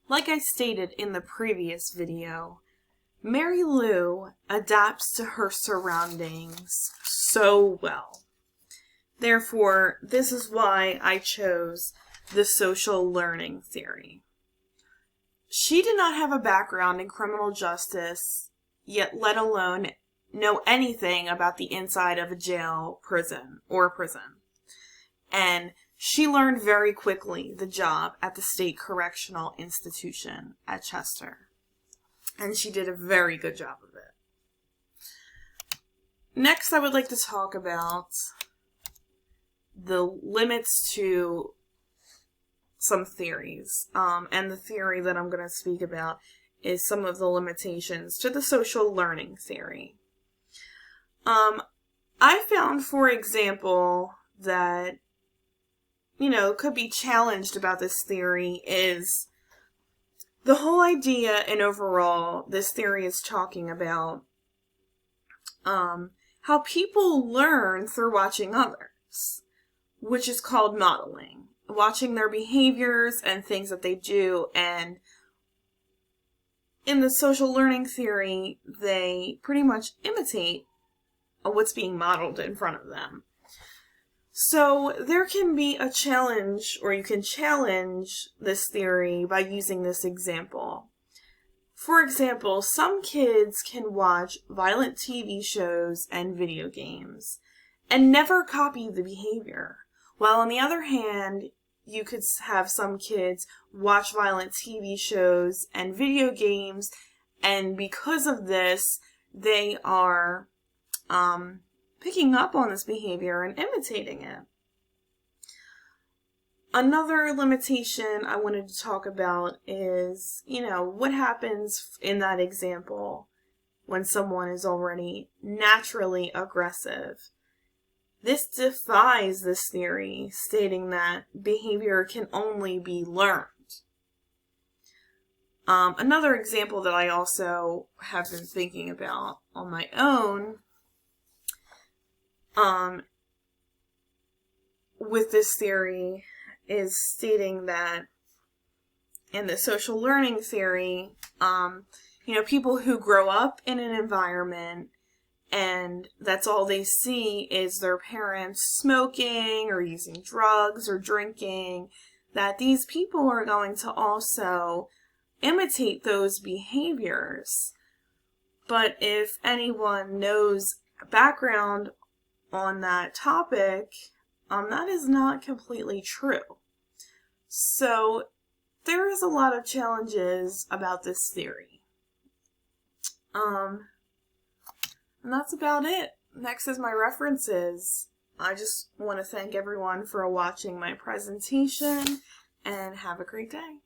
Like I stated in the previous video, Mary Lou adapts to her surroundings so well. Therefore, this is why I chose the social learning theory. She did not have a background in criminal justice, yet let alone know anything about the inside of a jail, prison. And she learned very quickly the job at the State Correctional Institution at Chester. And she did a very good job of it. Next, I would like to talk about the limits to some theories. And the theory that I'm going to speak about is some of the limitations to the social learning theory. I found, for example, that, could be challenged about this theory is the whole idea and overall this theory is talking about how people learn through watching others, which is called modeling. Watching their behaviors and things that they do, and in the social learning theory, they pretty much imitate what's being modeled in front of them. So there can be a challenge, or you can challenge this theory by using this example. For example, some kids can watch violent TV shows and video games and never copy the behavior. While on the other hand, you could have some kids watch violent TV shows and video games, and because of this, they are picking up on this behavior and imitating it. Another limitation I wanted to talk about is, what happens in that example when someone is already naturally aggressive. This defies this theory, stating that behavior can only be learned. Another example that I also have been thinking about on my own, with this theory, is stating that in the social learning theory, people who grow up in an environment and that's all they see is their parents smoking or using drugs or drinking, that these people are going to also imitate those behaviors. But if anyone knows background on that topic, that is not completely true. So there is a lot of challenges about this theory. And that's about it. Next is my references. I just want to thank everyone for watching my presentation, and have a great day.